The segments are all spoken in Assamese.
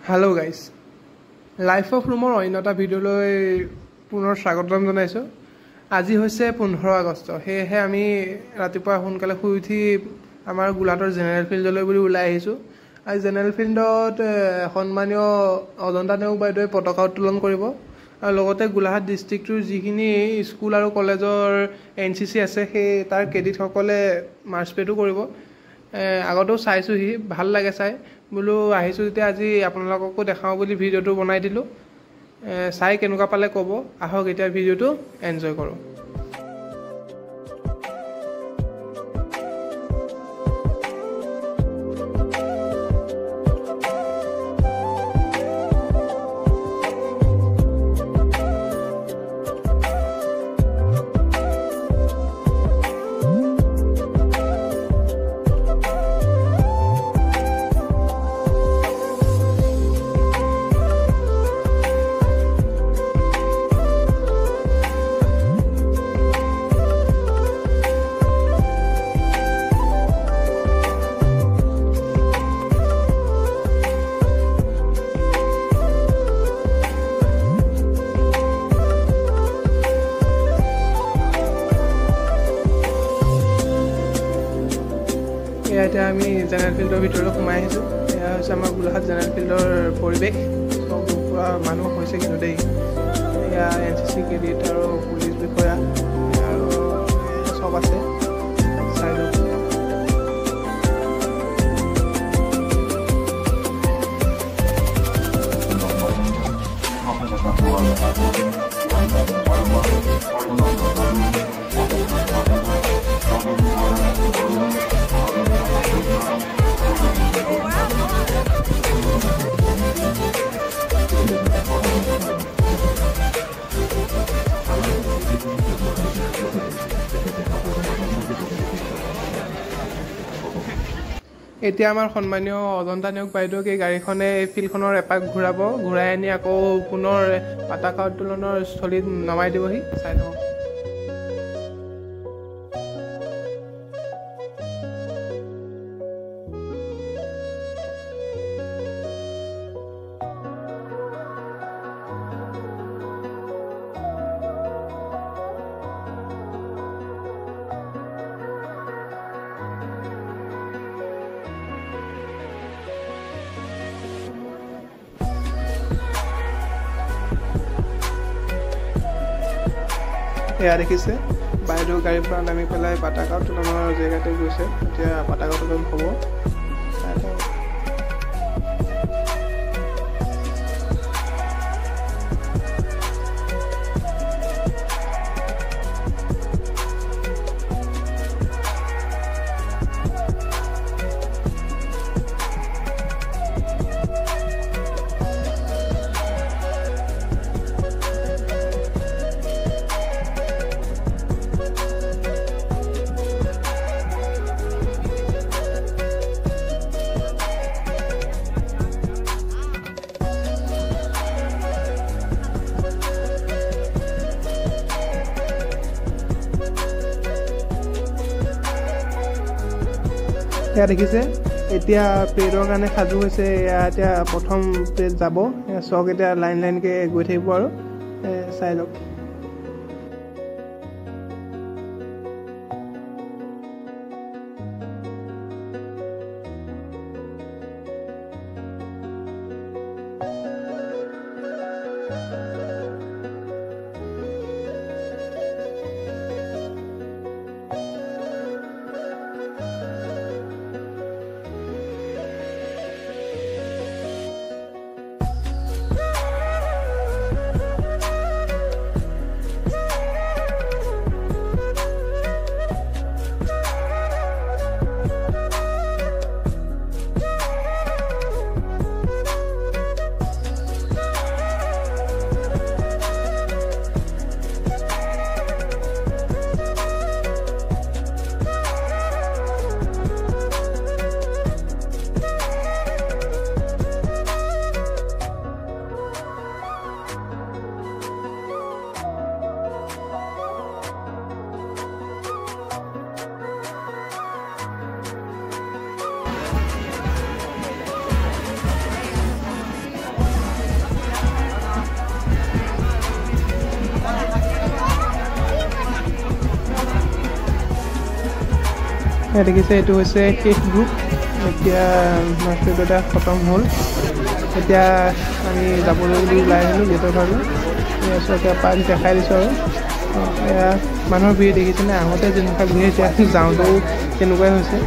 Hello guys, Life of Room অন্যটা ভিডিওলৈ পুনৰ স্বাগতম জনাইছো। আজি হৈছে 15 আগষ্ট। হেহে আমি ৰাতিপুৱা সোনকালে শুই উঠি আমাৰ গোলাঘাটৰ জেনেৰেল ফিল্ডলৈ বুলি ওলাই আহিছো। আজি জেনেৰেল ফিল্ডত সন্মানীয় অজন্তা নেওগ বাইদেৱে পতাকা উত্তোলন কৰিব আৰু লগতে গোলাঘাট ডিস্ট্ৰিক্টৰ যিখিনি স্কুল আৰু কলেজৰ এনসিসি আছে সেই তাৰ ক্ৰেডিট সকলে মাৰ্চ পেটো কৰিব। আগতেও চাইছোহি ভাল লাগে চাই বোলো আহিছো যেতিয়া আজি আপোনালোককো দেখাও বুলি ভিডিওটো বনাই দিলো। চাই কেনেকুৱা পালে ক'ব। আহক এতিয়া ভিডিওটো এনজয় কৰো। এতিয়া আমি জেনেৰেল ফিল্ডৰ ভিতৰত সোমাই আহিছো। এয়া হৈছে আমাৰ গোলাঘাট জেনেৰেল ফিল্ডৰ পৰিৱেশ। সব মানুহ হৈছে কিন্তু দেই। এয়া এনসিসি ক্ৰেডিট আৰু পুলিচ বিষয়া আৰু সব আছে চাইডত। এতিয়া আমাৰ সন্মানীয় অজন্তা নেওগ বাইদেউক এই গাড়ীখনে এই ফিল্ডখনৰ এপাক ঘূৰাই আনি আকৌ পুনৰ পতাকা উত্তোলনৰ স্থলীত নমাই দিবহি। চাই লওঁ। এয়া দেখিছে বাইদেউ গাড়ীৰ পৰা নামি পেলাই পতাকা উত্তোলনৰ জেগাতে গৈছে। এতিয়া পতাকা উত্তোলন হ'ব। এয়া দেখিছে এতিয়া প্ৰেডৰ কাৰণে সাজু হৈছে। এয়া এতিয়া প্ৰথম প্ৰেড যাব। চক এতিয়া লাইন লাইনকে গৈ থাকিব আৰু চাই লওক। দেখিছে এইটো হৈছে শেষ গ্ৰুপ। এতিয়া মাছটো এটা খতম হ'ল। এতিয়া আমি যাবলৈ বুলি ওলাই আহিলোঁ গেটৰ কাৰণে। এতিয়া পাৰ্ক দেখাই দিছোঁ আৰু এয়া মানুহৰ ভিৰ দেখিছেনে? আহোঁতে যেনেকুৱা ভিৰ এতিয়া যাওঁতেও তেনেকুৱাই হৈছে।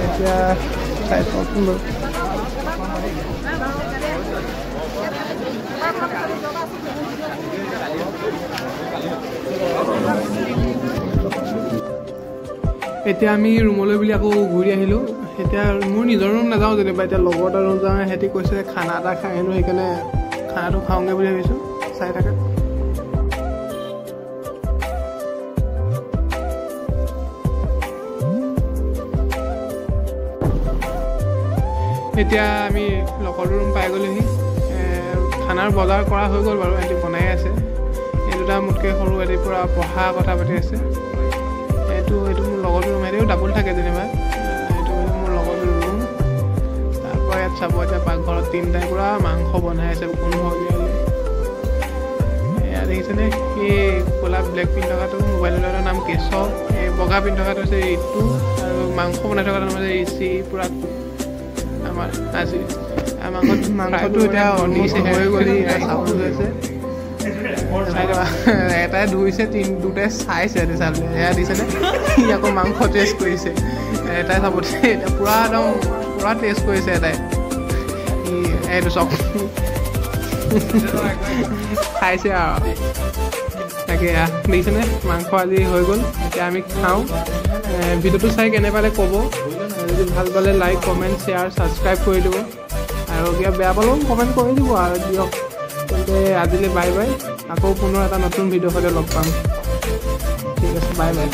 এতিয়া চাই চাওকচোন বাৰু। এতিয়া আমি ৰুমলৈ বুলি আকৌ ঘূৰি আহিলোঁ। এতিয়া মোৰ নিজৰ ৰুম নাযাওঁ যেনিবা, এতিয়া লগৰ এটা ৰুম যাওঁ। সিহঁতি কৈছে খানা এটা খাই আহিলোঁ, সেইকাৰণে খানাটো খাওঁগৈ বুলি ভাবিছোঁ। চাই থাকে। এতিয়া আমি লগৰ ৰুম পাই গ'লোহি। খানাৰ বজাৰ কৰা হৈ গ'ল বাৰু, সিহঁতি বনাই আছে। এই দুটা মোতকৈ সৰু, সিহঁতি পূৰা পঢ়া কথা পাতি আছে। এইটো মোৰ লগৰ ৰুম, সিহঁতিও ডাবুল থাকে যেনিবা। এইটো মোৰ লগৰ ৰুম। তাৰপৰা ইয়াত চাব, এতিয়া পাকঘৰত তিনিটাই পূৰা মাংস বনাই আছে গোন্ধ উলিয়াই। এয়া দেখিছেনে? এই ক'লা ব্লেক পিন্ধি থকাটো মোবাইলৰ নাম কেশৱ, এই বগা পিন্ধি থকাটো হৈছে ঋতু, আৰু মাংস বনাই থকাটো নাম হৈছে ঋষি। পূৰা আমাৰ আজি মাংসটো এতিয়া অলমষ্ট হৈ গ'লি, এতিয়া চাউল হৈছে। এটাই ধুইছে, দুটাই চাইছে চালে। এয়া দিছেনে? সি আকৌ মাংস টেষ্ট কৰিছে। এটাই চাব এতিয়া পূৰা একদম পূৰা টেষ্ট কৰিছে এটাই। এইটো চব খাইছে আৰু তাকে দেখিছেনে? মাংস আজি হৈ গ'ল। এতিয়া আমি খাওঁ। ভিডিঅ'টো চাই কেনে পালে ক'ব। যদি ভাল পালে লাইক, কমেণ্ট, শ্বেয়াৰ, ছাবস্ক্ৰাইব কৰি দিব। আৰু কিবা বেয়া পালেও কমেণ্ট কৰি দিব আৰু দিয়ক। তেন্তে আজিলৈ বাই বাই। আকৌ পুনৰ এটা নতুন ভিডিঅ'ৰ সৈতে লগ পাম। ঠিক আছে, বাই বাই।